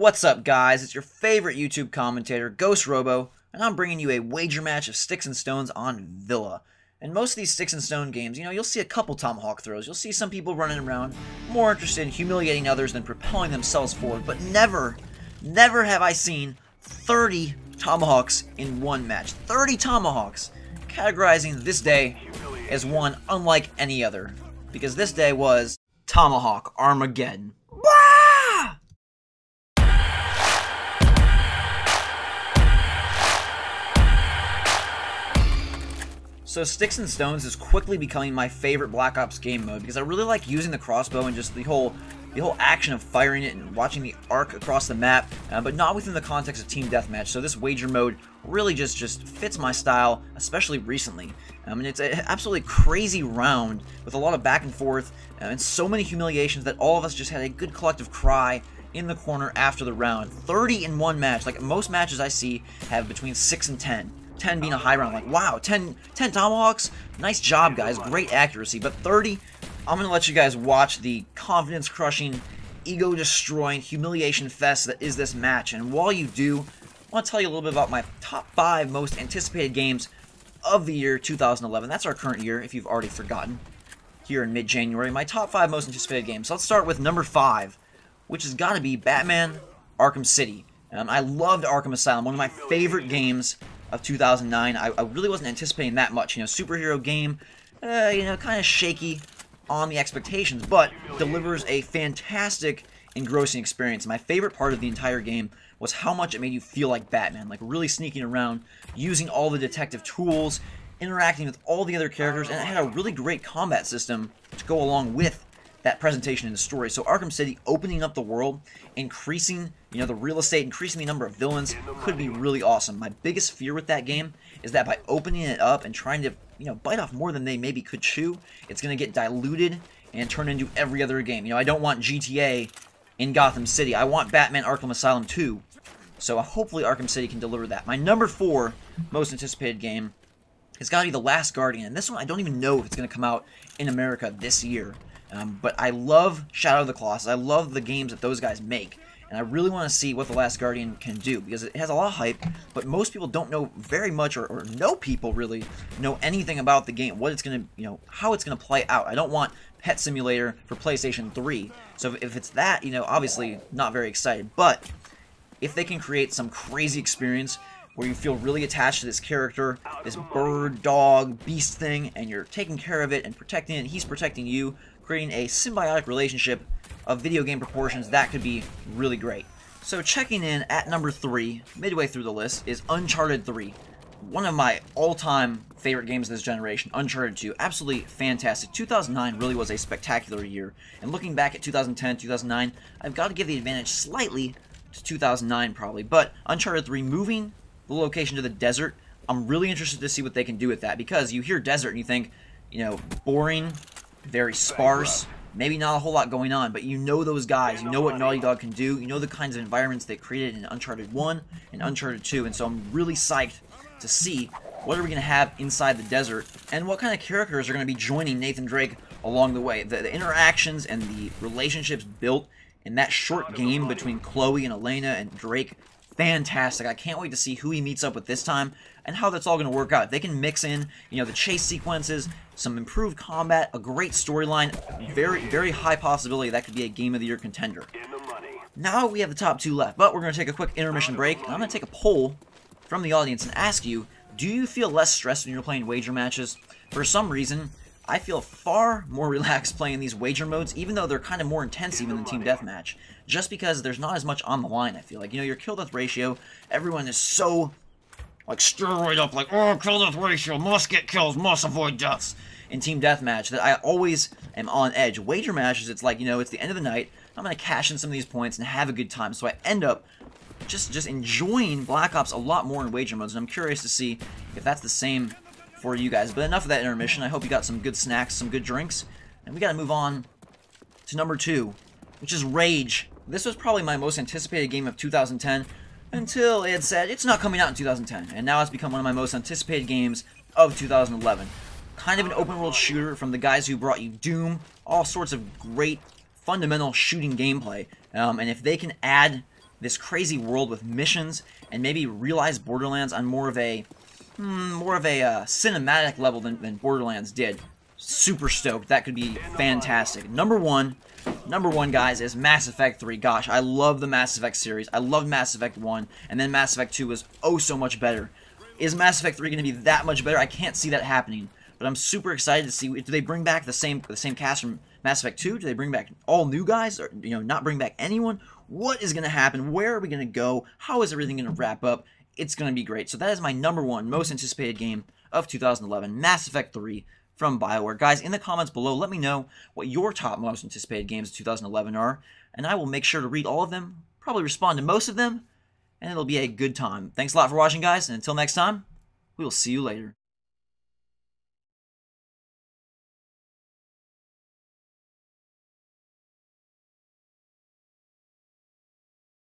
What's up, guys? It's your favorite YouTube commentator, GhostRobo, and I'm bringing you a wager match of Sticks and Stones on Villa. In most of these Sticks and Stone games, you'll see a couple Tomahawk throws. You'll see some people running around, more interested in humiliating others than propelling themselves forward, but never have I seen 30 Tomahawks in one match. 30 Tomahawks, categorizing this day as one unlike any other, because this day was Tomahawk Armageddon. So Sticks and Stones is quickly becoming my favorite Black Ops game mode because I really like using the crossbow and just the whole action of firing it and watching the arc across the map, but not within the context of team deathmatch. So this wager mode really just fits my style, especially recently. And it's an absolutely crazy round with a lot of back and forth and so many humiliations that all of us just had a good collective cry in the corner after the round. 30 in one match. Like most matches I see have between 6 and 10. 10 being a high round, like wow, 10 Tomahawks, nice job guys, great accuracy, but 30, I'm going to let you guys watch the confidence-crushing, ego-destroying humiliation fest that is this match, and while you do, I want to tell you a little bit about my top 5 most anticipated games of the year 2011, that's our current year, if you've already forgotten, here in mid-January, my top 5 most anticipated games. So let's start with number 5, which has got to be Batman Arkham City. I loved Arkham Asylum, one of my favorite games of 2009. I really wasn't anticipating that much. Superhero game, kind of shaky on the expectations, but delivers a fantastic, engrossing experience. My favorite part of the entire game was how much it made you feel like Batman, like really sneaking around, using all the detective tools, interacting with all the other characters, and it had a really great combat system to go along with that presentation in the story. So Arkham City opening up the world, increasing, the real estate, increasing the number of villains could be really awesome. My biggest fear with that game is that by opening it up and trying to, bite off more than they maybe could chew, it's going to get diluted and turn into every other game. I don't want GTA in Gotham City. I want Batman Arkham Asylum 2. So hopefully Arkham City can deliver that. My number 4 most anticipated game has got to be The Last Guardian. And this one, I don't even know if it's going to come out in America this year. But I love Shadow of the Colossus. I love the games that those guys make. And I really want to see what The Last Guardian can do, because it has a lot of hype, but most people don't know very much, or no people really know anything about the game, what it's going to, how it's going to play out. I don't want Pet Simulator for PlayStation 3. So if it's that, obviously not very excited. But if they can create some crazy experience where you feel really attached to this character, this bird, dog, beast thing, and you're taking care of it and protecting it, and he's protecting you, creating a symbiotic relationship of video game proportions, that could be really great. So checking in at number 3, midway through the list, is Uncharted 3. One of my all-time favorite games of this generation, Uncharted 2. Absolutely fantastic. 2009 really was a spectacular year. And looking back at 2010, 2009, I've got to give the advantage slightly to 2009 probably. But Uncharted 3, moving the location to the desert, I'm really interested to see what they can do with that. Because you hear desert and you think, boring, very sparse, maybe not a whole lot going on, but those guys, what Naughty Dog can do, the kinds of environments they created in Uncharted 1 and Uncharted 2, and so I'm really psyched to see what are we going to have inside the desert, and what kind of characters are going to be joining Nathan Drake along the way. The interactions and the relationships built in that short game between Chloe and Elena and Drake, fantastic. I can't wait to see who he meets up with this time and how that's all going to work out. If they can mix in, the chase sequences, some improved combat, a great storyline, very high possibility that could be a Game of the Year contender. Now we have the top 2 left, but we're going to take a quick intermission break, and I'm going to take a poll from the audience and ask you, do you feel less stressed when you're playing wager matches? For some reason, I feel far more relaxed playing these wager modes, even though they're kind of more intense even than Team Deathmatch, just because there's not as much on the line, I feel like. Your kill-death ratio, everyone is so, steroid up, oh, kill-death ratio, must get kills, must avoid deaths in Team Deathmatch, that I always am on edge. Wager matches, it's like, it's the end of the night, I'm going to cash in some of these points and have a good time, so I end up just enjoying Black Ops a lot more in wager modes, and I'm curious to see if that's the same for you guys. But enough of that intermission. I hope you got some good snacks, some good drinks, and we got to move on to number 2, which is Rage. This was probably my most anticipated game of 2010 until it said it's not coming out in 2010, and now it's become one of my most anticipated games of 2011. Kind of an open world shooter from the guys who brought you Doom, all sorts of great fundamental shooting gameplay, and if they can add this crazy world with missions and maybe realize Borderlands on more of a cinematic level than Borderlands did. Super stoked. That could be fantastic. Number one, guys, is Mass Effect 3. Gosh, I love the Mass Effect series. I loved Mass Effect 1, and then Mass Effect 2 was oh so much better. Is Mass Effect 3 going to be that much better? I can't see that happening, but I'm super excited to see. Do they bring back the same cast from Mass Effect 2? Do they bring back all new guys, or not bring back anyone? What is going to happen? Where are we going to go? How is everything going to wrap up? It's going to be great. So that is my number one most anticipated game of 2011, Mass Effect 3 from BioWare. Guys, in the comments below, let me know what your top most anticipated games of 2011 are, and I will make sure to read all of them, probably respond to most of them, and it'll be a good time. Thanks a lot for watching, guys, and until next time, we will see you later.